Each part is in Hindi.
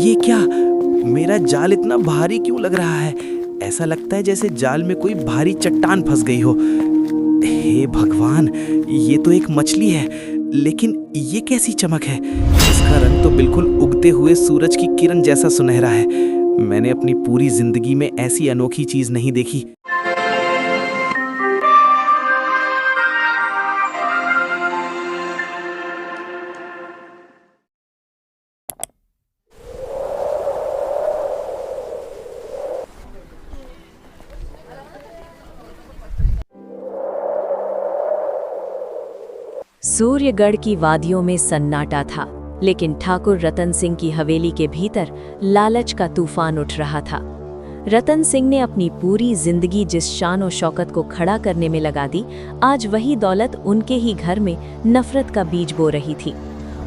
ये क्या? मेरा जाल इतना भारी क्यों लग रहा है? ऐसा लगता है जैसे जाल में कोई भारी चट्टान फंस गई हो। हे भगवान, ये तो एक मछली है, लेकिन ये कैसी चमक है? इसका रंग तो बिल्कुल उगते हुए सूरज की किरण जैसा सुनहरा है। मैंने अपनी पूरी जिंदगी में ऐसी अनोखी चीज नहीं देखी। सूर्यगढ़ की वादियों में सन्नाटा था, लेकिन ठाकुर रतन सिंह की हवेली के भीतर लालच का तूफान उठ रहा था। रतन सिंह ने अपनी पूरी जिंदगी जिस शान और शौकत को खड़ा करने में लगा दी, आज वही दौलत उनके ही घर में नफरत का बीज बो रही थी।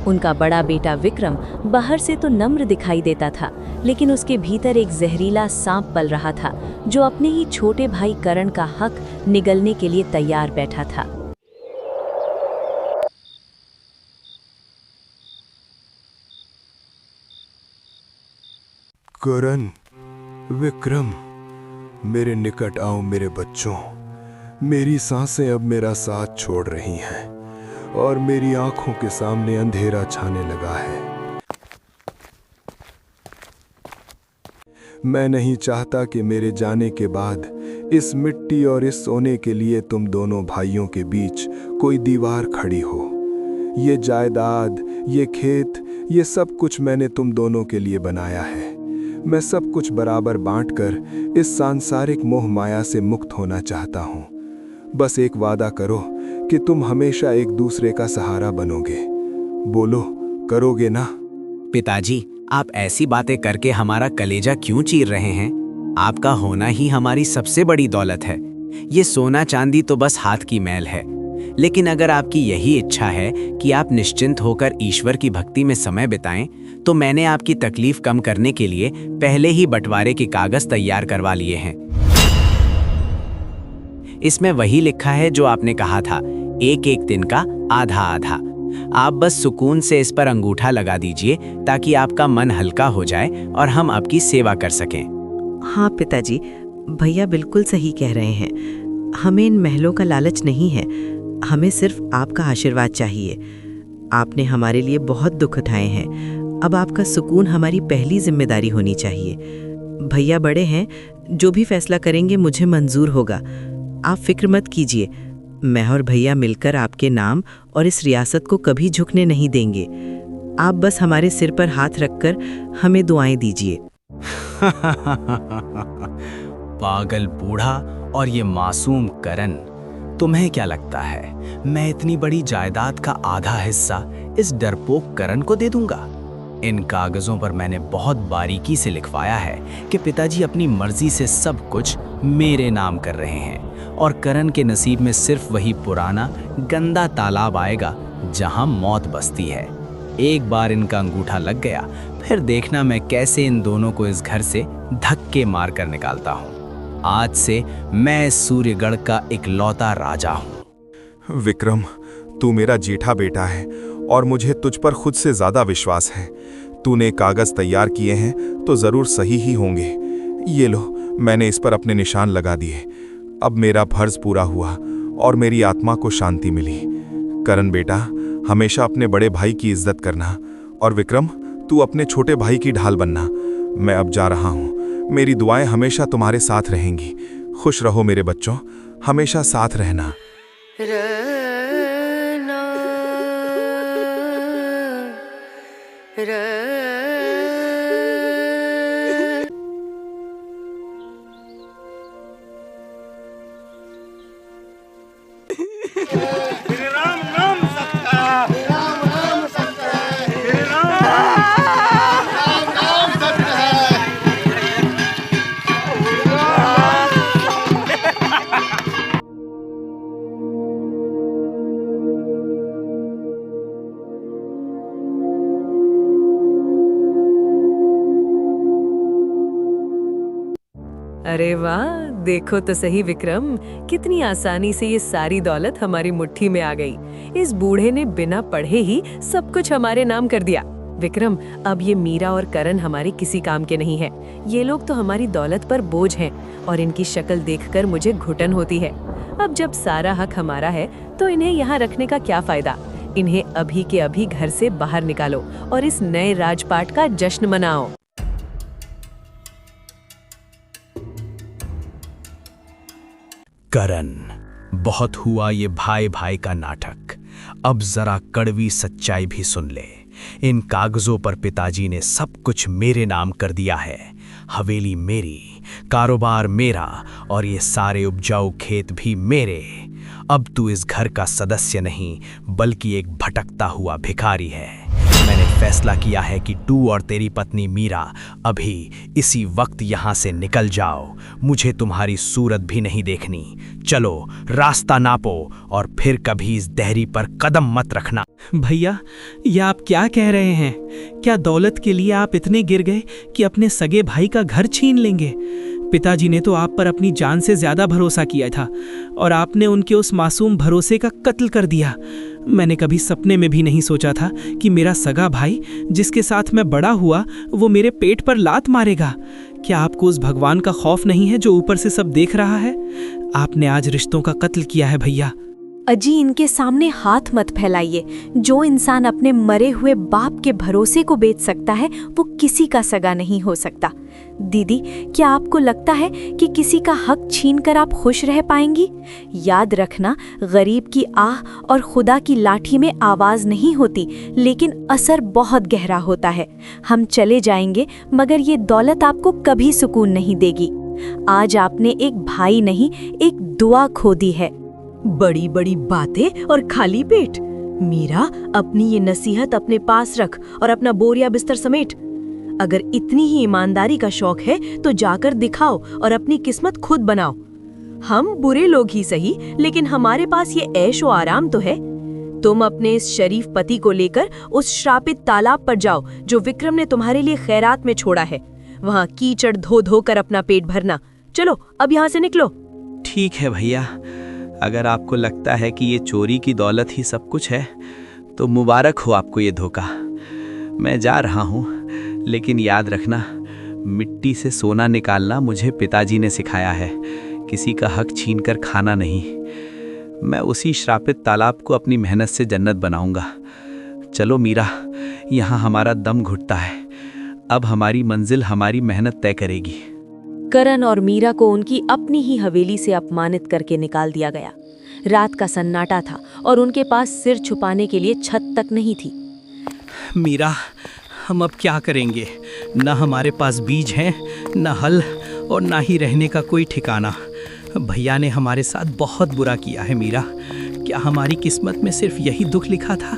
उनका बड़ा बेटा विक्रम बाहर से तो नम्र दिखाई देता था, लेकिन उसके भीतर एक जहरीला सांप पल रहा था, जो अपने ही छोटे भाई करण का हक निगलने के लिए तैयार बैठा था। करण, विक्रम, मेरे निकट आओ मेरे बच्चों। मेरी सांसें अब मेरा साथ छोड़ रही हैं और मेरी आंखों के सामने अंधेरा छाने लगा है। मैं नहीं चाहता कि मेरे जाने के बाद इस मिट्टी और इस सोने के लिए तुम दोनों भाइयों के बीच कोई दीवार खड़ी हो। ये जायदाद, ये खेत, ये सब कुछ मैंने तुम दोनों के लिए बनाया है। मैं सब कुछ बराबर बांटकर इस सांसारिक मोह माया से मुक्त होना चाहता हूँ। बस एक वादा करो कि तुम हमेशा एक दूसरे का सहारा बनोगे। बोलो, करोगे ना? पिताजी, आप ऐसी बातें करके हमारा कलेजा क्यों चीर रहे हैं? आपका होना ही हमारी सबसे बड़ी दौलत है। ये सोना चांदी तो बस हाथ की मैल है, लेकिन अगर आपकी यही इच्छा है कि आप निश्चिंत होकर ईश्वर की भक्ति में समय बिताएं, तो मैंने आपकी तकलीफ कम करने के लिए पहले ही बंटवारे के कागज तैयार करवा लिए हैं। इसमें वही लिखा है जो आपने कहा था, एक एक दिन का आधा आधा। आप बस सुकून से इस पर अंगूठा लगा दीजिए ताकि आपका मन हल्का हो जाए और हम आपकी सेवा कर सकें। हाँ पिताजी, भैया बिल्कुल सही कह रहे हैं। हमें इन महलों का लालच नहीं है, हमें सिर्फ आपका आशीर्वाद चाहिए। आपने हमारे लिए बहुत दुख उठाए हैं, अब आपका सुकून हमारी पहली जिम्मेदारी होनी चाहिए। भैया बड़े हैं, जो भी फैसला करेंगे मुझे मंजूर होगा। आप फिक्र मत कीजिए, मैं और भैया मिलकर आपके नाम और इस रियासत को कभी झुकने नहीं देंगे। आप बस हमारे सिर पर हाथ रखकर हमें दुआएं दीजिए। पागल बूढ़ा और ये मासूम करण, तुम्हें क्या लगता है मैं इतनी बड़ी जायदाद का आधा हिस्सा इस डरपोक करण को दे दूंगा? इन कागजों पर मैंने बहुत बारीकी से लिखवाया है कि पिताजी अपनी मर्जी से सब कुछ मेरे नाम कर रहे हैं और करण के नसीब में सिर्फ वही पुराना गंदा तालाब आएगा जहां मौत बसती है। एक बार इनका अंगूठा लग गया, फिर देखना मैं कैसे इन दोनों को इस घर से धक्के मार कर निकालता हूँ। आज से मैं इस सूर्यगढ़ का इकलौता राजा हूँ। विक्रम, तू मेरा जेठा बेटा है और मुझे तुझ पर खुद से ज्यादा विश्वास है। तूने कागज तैयार किए हैं तो जरूर सही ही होंगे। ये लो, मैंने इस पर अपने निशान लगा दिए। अब मेरा फर्ज पूरा हुआ और मेरी आत्मा को शांति मिली। करण बेटा, हमेशा अपने बड़े भाई की इज्जत करना, और विक्रम, तू अपने छोटे भाई की ढाल बनना। मैं अब जा रहा हूँ। मेरी दुआएं हमेशा तुम्हारे साथ रहेंगी। खुश रहो मेरे बच्चों, हमेशा साथ रहना। अरे वाह, देखो तो सही विक्रम, कितनी आसानी से ये सारी दौलत हमारी मुट्ठी में आ गई। इस बूढ़े ने बिना पढ़े ही सब कुछ हमारे नाम कर दिया। विक्रम, अब ये मीरा और करण हमारे किसी काम के नहीं है। ये लोग तो हमारी दौलत पर बोझ हैं और इनकी शक्ल देखकर मुझे घुटन होती है। अब जब सारा हक हमारा है तो इन्हें यहाँ रखने का क्या फायदा। इन्हें अभी के अभी घर से बाहर निकालो और इस नए राजपाट का जश्न मनाओ। करण, बहुत हुआ ये भाई भाई का नाटक। अब जरा कड़वी सच्चाई भी सुन ले। इन कागजों पर पिताजी ने सब कुछ मेरे नाम कर दिया है। हवेली मेरी, कारोबार मेरा और ये सारे उपजाऊ खेत भी मेरे। अब तू इस घर का सदस्य नहीं बल्कि एक भटकता हुआ भिखारी है। मैंने फैसला किया है कि तू और तेरी पत्नी मीरा अभी इसी वक्त यहाँ से निकल जाओ। मुझे तुम्हारी सूरत भी नहीं देखनी। चलो रास्ता नापो और फिर कभी इस देहरी पर कदम मत रखना। भैया, यह आप क्या कह रहे हैं? क्या दौलत के लिए आप इतने गिर गए कि अपने सगे भाई का घर छीन लेंगे? पिताजी ने तो आप पर अपनी जान से ज्यादा भरोसा किया था और आपने उनके उस मासूम भरोसे का कत्ल कर दिया। मैंने कभी सपने में भी नहीं सोचा था कि मेरा सगा भाई, जिसके साथ मैं बड़ा हुआ, वो मेरे पेट पर लात मारेगा। क्या आपको उस भगवान का खौफ नहीं है जो ऊपर से सब देख रहा है? आपने आज रिश्तों का कत्ल किया है भैया। अजी, इनके सामने हाथ मत फैलाइए। जो इंसान अपने मरे हुए बाप के भरोसे को बेच सकता है वो किसी का सगा नहीं हो सकता। दीदी, क्या आपको लगता है कि किसी का हक छीनकर आप खुश रह पाएंगी? याद रखना, गरीब की आह और खुदा की लाठी में आवाज नहीं होती, लेकिन असर बहुत गहरा होता है। हम चले जाएंगे मगर ये दौलत आपको कभी सुकून नहीं देगी। आज आपने एक भाई नहीं, एक दुआ खो दी है। बड़ी बड़ी बातें और खाली पेट। मीरा, अपनी ये नसीहत अपने पास रख और अपना बोरिया बिस्तर समेट। अगर इतनी ही ईमानदारी का शौक है तो जाकर दिखाओ और अपनी किस्मत खुद बनाओ। हम बुरे लोग ही सही, लेकिन हमारे पास ये ऐश व आराम तो है। तुम अपने इस शरीफ पति को लेकर उस श्रापित तालाब पर जाओ जो विक्रम ने तुम्हारे लिए खैरात में छोड़ा है। वहाँ कीचड़ धो धो कर अपना पेट भरना। चलो अब यहाँ से निकलो। ठीक है भैया, अगर आपको लगता है कि ये चोरी की दौलत ही सब कुछ है तो मुबारक हो आपको ये धोखा। मैं जा रहा हूँ, लेकिन याद रखना, मिट्टी से सोना निकालना मुझे पिताजी ने सिखाया है। किसी का हक छीनकर खाना नहीं। मैं उसी श्रापित तालाब को अपनी मेहनत से जन्नत बनाऊंगा। चलो मीरा, यहाँ हमारा दम घुटता है। अब हमारी मंजिल हमारी मेहनत तय करेगी। करण और मीरा को उनकी अपनी ही हवेली से अपमानित करके निकाल दिया गया। रात का सन्नाटा था और उनके पास सिर छुपाने के लिए छत तक नहीं थी। मीरा, हम अब क्या करेंगे? न हमारे पास बीज हैं, न हल और ना ही रहने का कोई ठिकाना। भैया ने हमारे साथ बहुत बुरा किया है मीरा। क्या हमारी किस्मत में सिर्फ यही दुख लिखा था?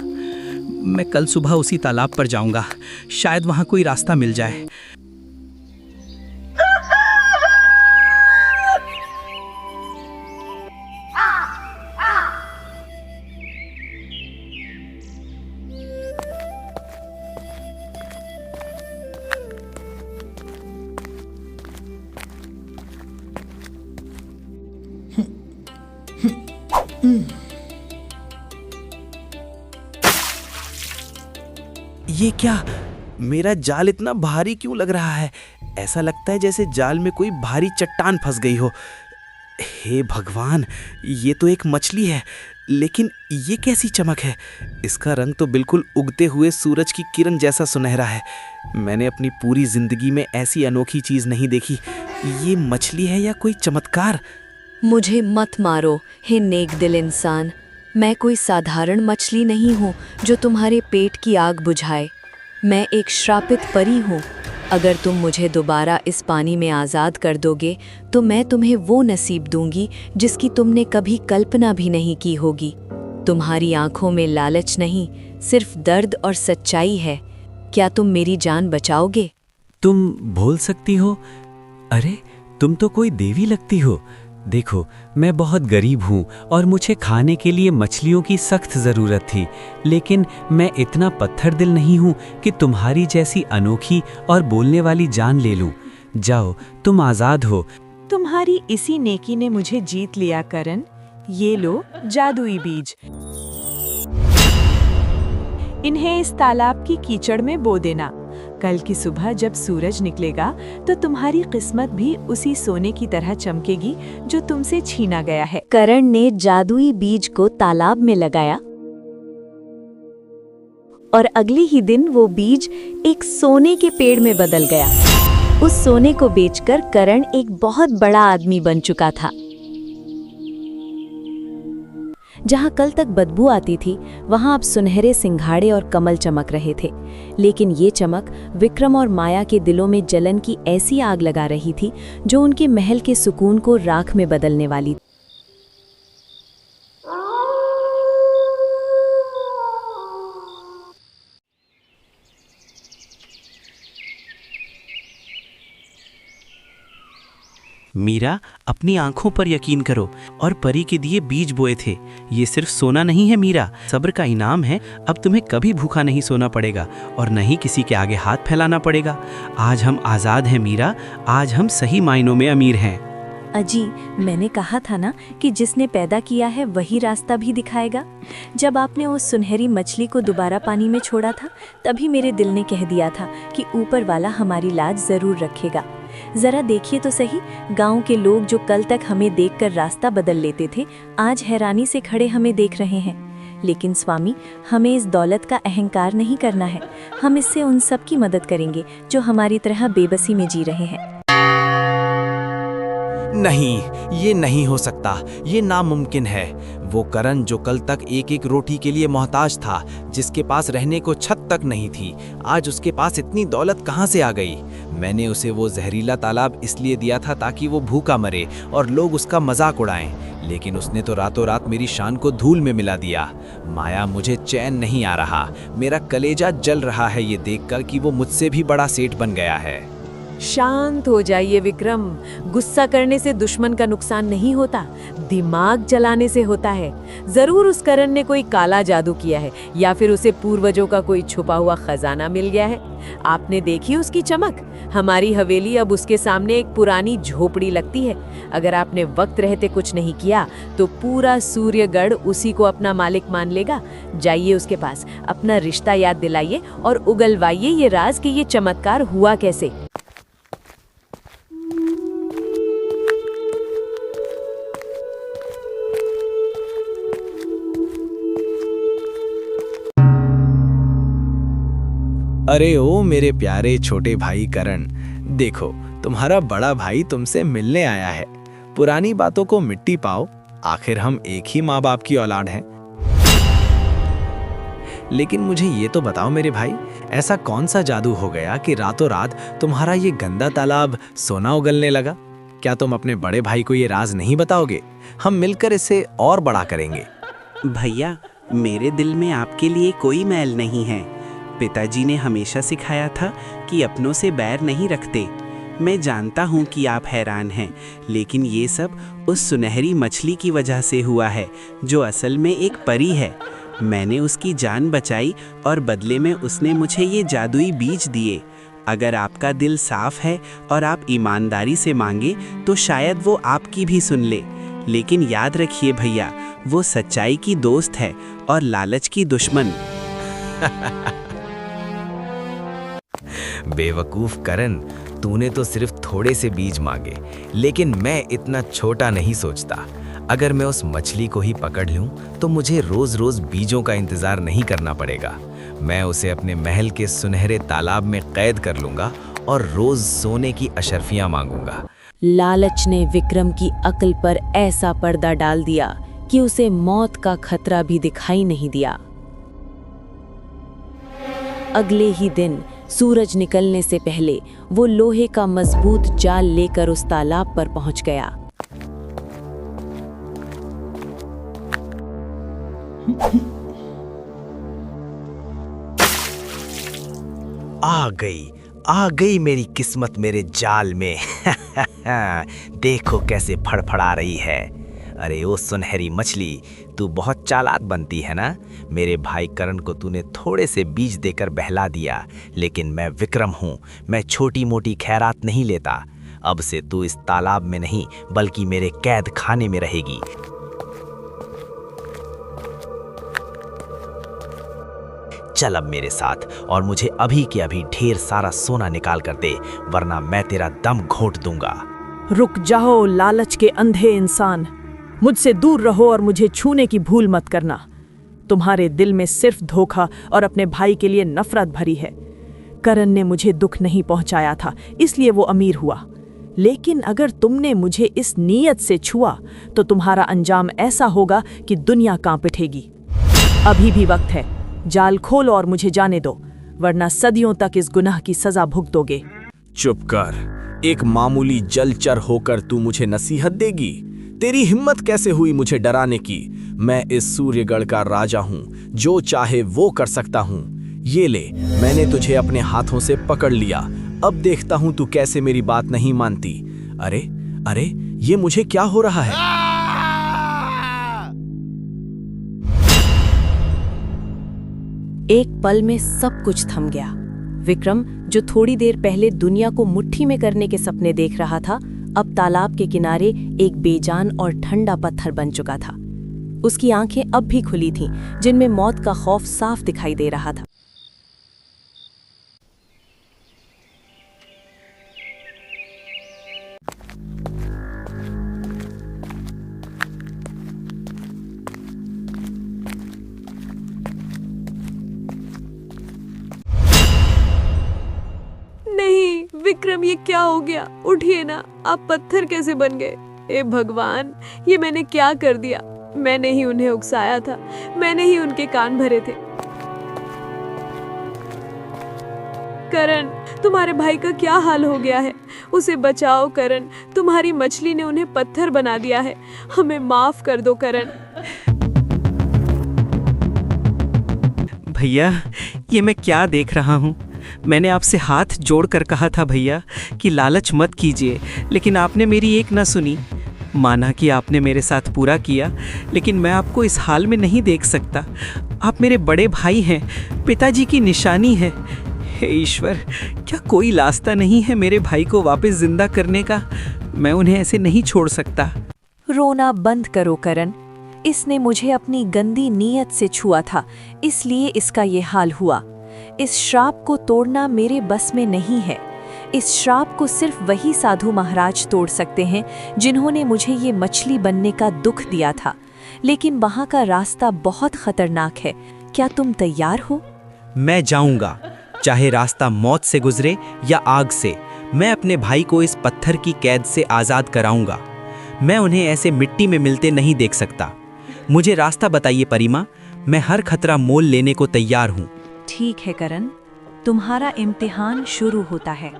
मैं कल सुबह उसी तालाब पर जाऊंगा, शायद वहाँ कोई रास्ता मिल जाए। ये क्या? मेरा जाल इतना भारी क्यों लग रहा है? ऐसा लगता है जैसे जाल में कोई भारी चट्टान फंस गई हो। हे भगवान, ये तो एक मछली है, लेकिन ये कैसी चमक है? इसका रंग तो बिल्कुल उगते हुए सूरज की किरण जैसा सुनहरा है। मैंने अपनी पूरी जिंदगी में ऐसी अनोखी चीज नहीं देखी। ये मछली है या कोई चमत्कार? मुझे मत मारो, हे नेक दिल इंसान। मैं कोई साधारण मछली नहीं हूँ जो तुम्हारे पेट की आग बुझाए। मैं एक श्रापित परी हूँ। अगर तुम मुझे दोबारा इस पानी में आज़ाद कर दोगे तो मैं तुम्हें वो नसीब दूंगी जिसकी तुमने कभी कल्पना भी नहीं की होगी। तुम्हारी आंखों में लालच नहीं, सिर्फ दर्द और सच्चाई है। क्या तुम मेरी जान बचाओगे? तुम बोल सकती हो? अरे, तुम तो कोई देवी लगती हो। देखो, मैं बहुत गरीब हूँ और मुझे खाने के लिए मछलियों की सख्त ज़रूरत थी, लेकिन मैं इतना पत्थर दिल नहीं हूँ कि तुम्हारी जैसी अनोखी और बोलने वाली जान ले लूँ। जाओ, तुम आज़ाद हो। तुम्हारी इसी नेकी ने मुझे जीत लिया करण। ये लो जादुई बीज। इन्हें इस तालाब की कीचड़ में बो देना। कल की सुबह जब सूरज निकलेगा तो तुम्हारी किस्मत भी उसी सोने की तरह चमकेगी जो तुमसे छीना गया है। करण ने जादुई बीज को तालाब में लगाया और अगले ही दिन वो बीज एक सोने के पेड़ में बदल गया। उस सोने को बेचकर करण एक बहुत बड़ा आदमी बन चुका था। जहां कल तक बदबू आती थी, वहां अब सुनहरे सिंघाड़े और कमल चमक रहे थे। लेकिन ये चमक विक्रम और माया के दिलों में जलन की ऐसी आग लगा रही थी जो उनके महल के सुकून को राख में बदलने वाली थी। मीरा, अपनी आंखों पर यकीन करो और परी के दिए बीज बोए थे। ये सिर्फ सोना नहीं है मीरा, सब्र का इनाम है। अब तुम्हें कभी भूखा नहीं सोना पड़ेगा और न ही किसी के आगे हाथ फैलाना पड़ेगा। आज हम आज़ाद हैं मीरा, आज हम सही मायनों में अमीर हैं। अजी, मैंने कहा था ना कि जिसने पैदा किया है वही रास्ता भी दिखाएगा। जब आपने उस सुनहरी मछली को दोबारा पानी में छोड़ा था, तभी मेरे दिल ने कह दिया था कि ऊपर वाला हमारी लाज जरूर रखेगा। जरा देखिए तो सही, गांव के लोग जो कल तक हमें देखकर रास्ता बदल लेते थे, आज हैरानी से खड़े हमें देख रहे हैं। लेकिन स्वामी, हमें इस दौलत का अहंकार नहीं करना है। हम इससे उन सब की मदद करेंगे जो हमारी तरह बेबसी में जी रहे हैं। नहीं, ये नहीं हो सकता, ये नामुमकिन है। वो करण जो कल तक एक एक रोटी के लिए मोहताज था, जिसके पास रहने को छत तक नहीं थी, आज उसके पास इतनी दौलत कहाँ से आ गई? मैंने उसे वो जहरीला तालाब इसलिए दिया था ताकि वो भूखा मरे और लोग उसका मजाक उड़ाएं, लेकिन उसने तो रातों रात मेरी शान को धूल में मिला दिया। माया, मुझे चैन नहीं आ रहा। मेरा कलेजा जल रहा है ये देखकर कि वो मुझसे भी बड़ा सेठ बन गया है। शांत हो जाइए विक्रम। गुस्सा करने से दुश्मन का नुकसान नहीं होता, दिमाग जलाने से होता है। जरूर उस करण ने कोई काला जादू किया है या फिर उसे पूर्वजों का कोई छुपा हुआ खजाना मिल गया है। आपने देखी उसकी चमक? हमारी हवेली अब उसके सामने एक पुरानी झोपड़ी लगती है। अगर आपने वक्त रहते कुछ नहीं किया तो पूरा सूर्यगढ़ उसी को अपना मालिक मान लेगा। जाइए उसके पास, अपना रिश्ता याद दिलाइए और उगलवाइए ये राज कि ये चमत्कार हुआ कैसे। अरे ओ मेरे प्यारे छोटे भाई करण, देखो तुम्हारा बड़ा भाई तुमसे मिलने आया है। पुरानी बातों को मिट्टी पाओ, आखिर हम एक ही माँ बाप की औलाद हैं। लेकिन मुझे ये तो बताओ मेरे भाई, ऐसा कौन सा जादू हो गया कि रातों रात तुम्हारा ये गंदा तालाब सोना उगलने लगा? क्या तुम अपने बड़े भाई को ये राज नहीं बताओगे? हम मिलकर इसे और बड़ा करेंगे। भैया, मेरे दिल में आपके लिए कोई मैल नहीं है। पिताजी ने हमेशा सिखाया था कि अपनों से बैर नहीं रखते। मैं जानता हूँ कि आप हैरान हैं, लेकिन ये सब उस सुनहरी मछली की वजह से हुआ है जो असल में एक परी है। मैंने उसकी जान बचाई और बदले में उसने मुझे ये जादुई बीज दिए। अगर आपका दिल साफ है और आप ईमानदारी से मांगे तो शायद वो आपकी भी सुन ले। लेकिन याद रखिए भैया, वो सच्चाई की दोस्त है और लालच की दुश्मन। बेवकूफ करण, तूने तो सिर्फ थोड़े से बीज मांगे, लेकिन मैं इतना छोटा नहीं सोचता। अगर मैं उस मछली को ही पकड़ लूं तो मुझे रोज रोज बीजों का इंतजार नहीं करना पड़ेगा। मैं उसे अपने महल के सुनहरे तालाब में कैद कर लूंगा और रोज सोने की अशर्फियां मांगूंगा। लालच ने विक्रम की अक्ल पर ऐसा पर्दा डाल दिया कि उसे मौत का खतरा भी दिखाई नहीं दिया। अगले ही दिन सूरज निकलने से पहले वो लोहे का मजबूत जाल लेकर उस तालाब पर पहुंच गया। आ गई मेरी किस्मत मेरे जाल में। देखो कैसे फड़फड़ा रही है। अरे ओ सुनहरी मछली, तू बहुत चालाक बनती है ना। मेरे भाई करण को तूने थोड़े से बीज देकर बहला दिया, लेकिन मैं विक्रम हूँ, मैं छोटी मोटी खैरात नहीं लेता। अब से तू इस तालाब में नहीं बल्कि मेरे कैद खाने में रहेगी। चल अब मेरे साथ और मुझे अभी के अभी ढेर सारा सोना निकाल कर दे, वरना मैं तेरा दम घोंट दूंगा। रुक जाओ लालच के अंधे इंसान, मुझसे दूर रहो और मुझे छूने की भूल मत करना। तुम्हारे दिल में सिर्फ धोखा और अपने भाई के लिए नफरत भरी है। करण ने मुझे दुख नहीं पहुंचाया था, इसलिए वो अमीर हुआ। लेकिन अगर तुमने मुझे इस नीयत से छुआ तो तुम्हारा अंजाम ऐसा होगा कि दुनिया कांप उठेगी। अभी भी वक्त है, जाल खोलो और मुझे जाने दो, वरना सदियों तक इस गुनाह की सजा भुगतोगे। चुप कर, एक मामूली जलचर होकर तू मुझे नसीहत देगी? तेरी हिम्मत कैसे हुई मुझे डराने की? मैं इस सूर्यगढ़ का राजा हूँ, जो चाहे वो कर सकता हूँ। ये ले, मैंने तुझे अपने हाथों से पकड़ लिया, अब देखता हूँ तू कैसे मेरी बात नहीं मानती। अरे अरे, ये मुझे क्या हो रहा है? एक पल में सब कुछ थम गया। विक्रम, जो थोड़ी देर पहले दुनिया को मुट्ठी में करने के सपने देख रहा था, अब तालाब के किनारे एक बेजान और ठंडा पत्थर बन चुका था। उसकी आंखें अब भी खुली थीं, जिनमें मौत का खौफ साफ दिखाई दे रहा था। नहीं विक्रम, ये क्या हो गया? उठिए ना, आप पत्थर कैसे बन गए? ए भगवान, ये मैंने क्या कर दिया? मैंने ही उन्हें उकसाया था, मैंने ही उनके कान भरे थे। करण, तुम्हारे भाई का क्या हाल हो गया है? उसे बचाओ करण, तुम्हारी मछली ने उन्हें पत्थर बना दिया है। हमें माफ कर दो करण। भैया, ये मैं क्या देख रहा हूँ? मैंने आपसे हाथ जोड़कर कहा था भैया कि लालच मत कीजिए, लेकिन आपने मेरी एक ना सुनी। माना कि आपने मेरे साथ पूरा किया, लेकिन मैं आपको इस हाल में नहीं देख सकता। आप मेरे बड़े भाई हैं, पिताजी की निशानी है। हे ईश्वर, क्या कोई रास्ता नहीं है मेरे भाई को वापस जिंदा करने का? मैं उन्हें ऐसे नहीं छोड़ सकता। रोना बंद करो करण, इसने मुझे अपनी गंदी नीयत से छुआ था, इसलिए इसका ये हाल हुआ। इस श्राप को तोड़ना मेरे बस में नहीं है। इस श्राप को सिर्फ वही साधु महाराज तोड़ सकते हैं जिन्होंने मुझे ये मछली बनने का दुख दिया था। लेकिन वहाँ का रास्ता बहुत खतरनाक है। क्या तुम तैयार हो? मैं जाऊंगा, चाहे रास्ता मौत से गुजरे या आग से। मैं अपने भाई को इस पत्थर की कैद से आज़ाद कराऊंगा। मैं उन्हें ऐसे मिट्टी में मिलते नहीं देख सकता। मुझे रास्ता बताइए परिमा, मैं हर खतरा मोल लेने को तैयार हूँ। ठीक है करण, तुम्हारा इम्तिहान शुरू होता है।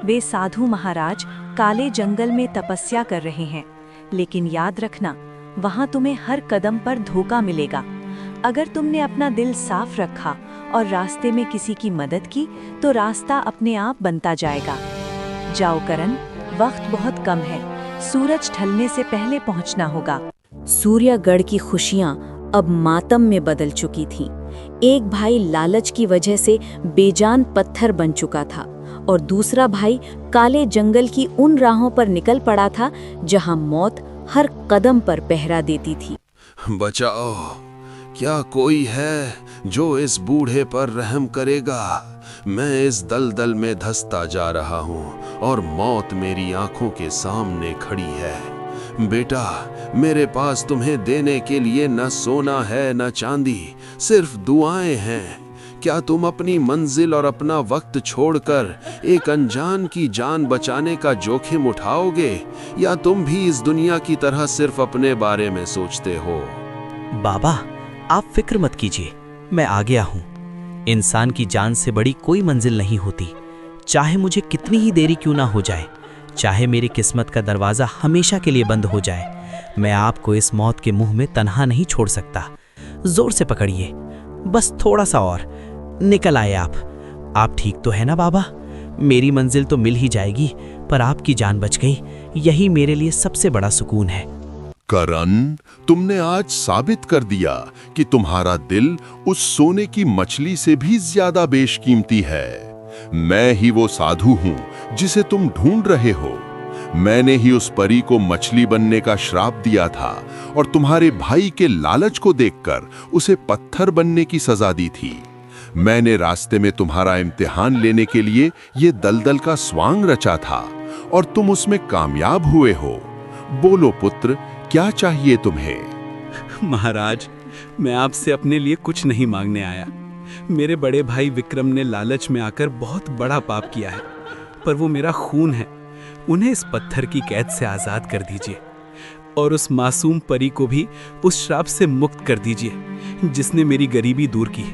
वे साधु महाराज काले जंगल में तपस्या कर रहे हैं, लेकिन याद रखना, वहाँ तुम्हें हर कदम पर धोखा मिलेगा। अगर तुमने अपना दिल साफ रखा और रास्ते में किसी की मदद की, तो रास्ता अपने आप बनता जाएगा। जाओ करण, वक्त बहुत कम है, सूरज ढलने से पहले पहुंचना होगा। सूर्यगढ़ की खुशियां अब मातम में बदल चुकी थीं। एक भाई लालच की वजह से बेजान पत्थर बन चुका था और दूसरा भाई काले जंगल की उन राहों पर निकल पड़ा था जहां मौत हर कदम पर पहरा देती थी। बचाओ, क्या कोई है जो इस बूढ़े पर रहम करेगा? मैं इस दलदल में धंसता जा रहा हूँ और मौत मेरी आंखों के सामने खड़ी है। बेटा, मेरे पास तुम्हें देने के लिए न सोना है न चांदी, सिर्फ दुआएं हैं। क्या तुम अपनी मंजिल और अपना वक्त छोड़कर एक अनजान की जान बचाने का जोखिम उठाओगे, या तुम भी इस दुनिया की तरह सिर्फ अपने बारे में सोचते हो? बाबा, आप फिक्र मत कीजिए, मैं आ गया हूँ। इंसान की जान से बड़ी कोई मंजिल नहीं होती, चाहे मुझे कितनी ही देरी क्यों ना हो जाए, चाहे मेरी किस्मत का दरवाज़ा हमेशा के लिए बंद हो जाए, मैं आपको इस मौत के मुंह में तन्हा नहीं छोड़ सकता। जोर से पकड़िए, बस थोड़ा सा और, निकल आए आप ठीक तो है ना बाबा? मेरी मंजिल तो मिल ही जाएगी, पर आपकी जान बच गई, यही मेरे लिए सबसे बड़ा सुकून है। करण, तुमने आज साबित कर दिया कि तुम्हारा दिल उस सोने की मछली से भी ज्यादा बेशकीमती है। मैं ही वो साधु हूँ जिसे तुम ढूंढ रहे हो। मैंने ही उस परी को मछली बनने का श्राप दिया था और तुम्हारे भाई के लालच को देखकर उसे पत्थर बनने की सजा दी थी। मैंने रास्ते में तुम्हारा इम्तिहान लेने के लिए ये दलदल का स्वांग रचा था और तुम उसमें कामयाब हुए हो। बोलो पुत्र, क्या चाहिए तुम्हें? महाराज, मैं आपसे अपने लिए कुछ नहीं मांगने आया। मेरे बड़े भाई विक्रम ने लालच में आकर बहुत बड़ा पाप किया है, पर वो मेरा खून है। उन्हें इस पत्थर की कैद से आज़ाद कर दीजिए और उस मासूम परी को भी उस श्राप से मुक्त कर दीजिए जिसने मेरी गरीबी दूर की।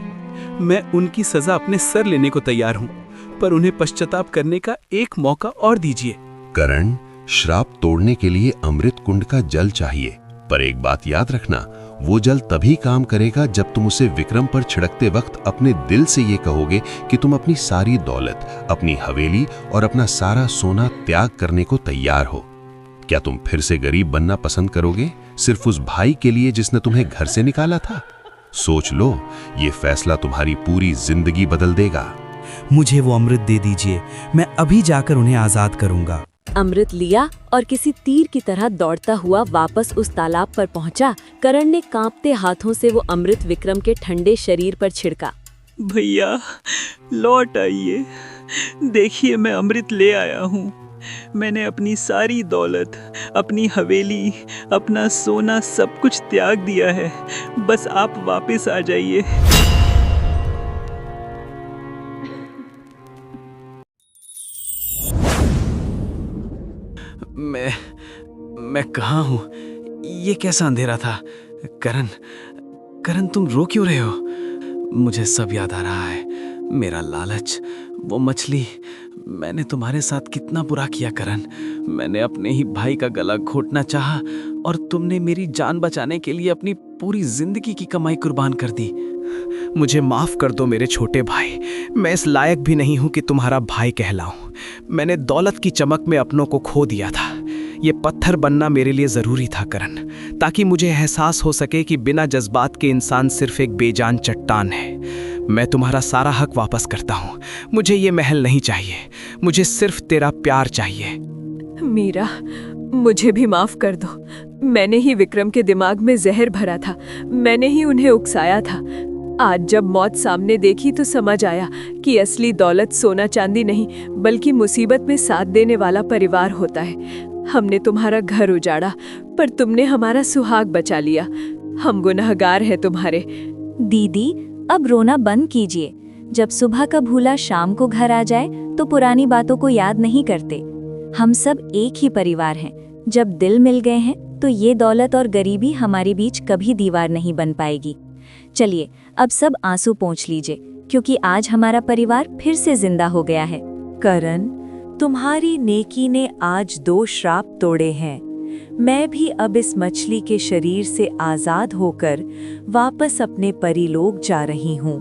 मैं उनकी सज़ा अपने सर लेने को तैयार हूँ, पर उन्हें पश्चाताप करने का एक मौका और दीजिए। करण, श्राप तोड़ने के लिए अमृत कुंड का जल चाहिए, पर एक बात याद रखना, वो जल तभी काम करेगा जब तुम उसे विक्रम पर छिड़कते वक्त अपने दिल से ये कहोगे कि तुम अपनी सारी दौलत, अपनी हवेली और अपना सारा सोना त्याग करने को तैयार हो। क्या तुम फिर से गरीब बनना पसंद करोगे, सिर्फ उस भाई के लिए जिसने तुम्हें घर से निकाला था? सोच लो, ये फैसला तुम्हारी पूरी जिंदगी बदल देगा। मुझे वो अमृत दे दीजिए, मैं अभी जाकर उन्हें आज़ाद करूंगा। अमृत लिया और किसी तीर की तरह दौड़ता हुआ वापस उस तालाब पर पहुंचा। करण ने कांपते हाथों से वो अमृत विक्रम के ठंडे शरीर पर छिड़का। भैया, लौट आइए, देखिए मैं अमृत ले आया हूँ। मैंने अपनी सारी दौलत, अपनी हवेली, अपना सोना सब कुछ त्याग दिया है, बस आप वापस आ जाइए। मैं कहाँ हूँ? ये कैसा अंधेरा था? करण, तुम रो क्यों रहे हो? मुझे सब याद आ रहा है, मेरा लालच, वो मछली। मैंने तुम्हारे साथ कितना बुरा किया करण। मैंने अपने ही भाई का गला घोटना चाहा और तुमने मेरी जान बचाने के लिए अपनी पूरी जिंदगी की कमाई कुर्बान कर दी। मुझे माफ कर दो मेरे छोटे भाई, मैं इस लायक भी नहीं हूं कि तुम्हारा भाई कहलाऊं। मैंने दौलत की चमक में अपनों को खो दिया था। ये पत्थर बनना मेरे लिए जरूरी था करण, ताकि मुझे एहसास हो सके कि बिना जज्बात के इंसान सिर्फ एक बेजान चट्टान है। मैं तुम्हारा सारा हक वापस करता हूँ। मुझे ये महल नहीं चाहिए, मुझे सिर्फ तेरा प्यार चाहिए। मीरा, मुझे भी माफ कर दो। मैंने ही विक्रम के दिमाग में जहर भरा था, मैंने ही उन्हें उकसाया था। आज जब मौत सामने देखी तो समझ आया कि असली दौलत सोना चांदी नहीं, बल्कि मुसीबत में साथ देने वाला परिवार होता है। हमने तुम्हारा घर उजाड़ा, पर तुमने हमारा सुहाग बचा लिया। हम गुनहगार हैं तुम्हारे। दीदी, अब रोना बंद कीजिए। जब सुबह का भूला शाम को घर आ जाए तो पुरानी बातों को याद नहीं करते। हम सब एक ही परिवार हैं। जब दिल मिल गए हैं तो ये दौलत और गरीबी हमारे बीच कभी दीवार नहीं बन पाएगी। चलिए, अब सब आंसू पोंछ लीजिए, क्योंकि आज हमारा परिवार फिर से जिंदा हो गया है। करण, तुम्हारी नेकी ने आज 2 श्राप तोड़े हैं। मैं भी अब इस मछली के शरीर से आजाद होकर वापस अपने परीलोक जा रही हूँ।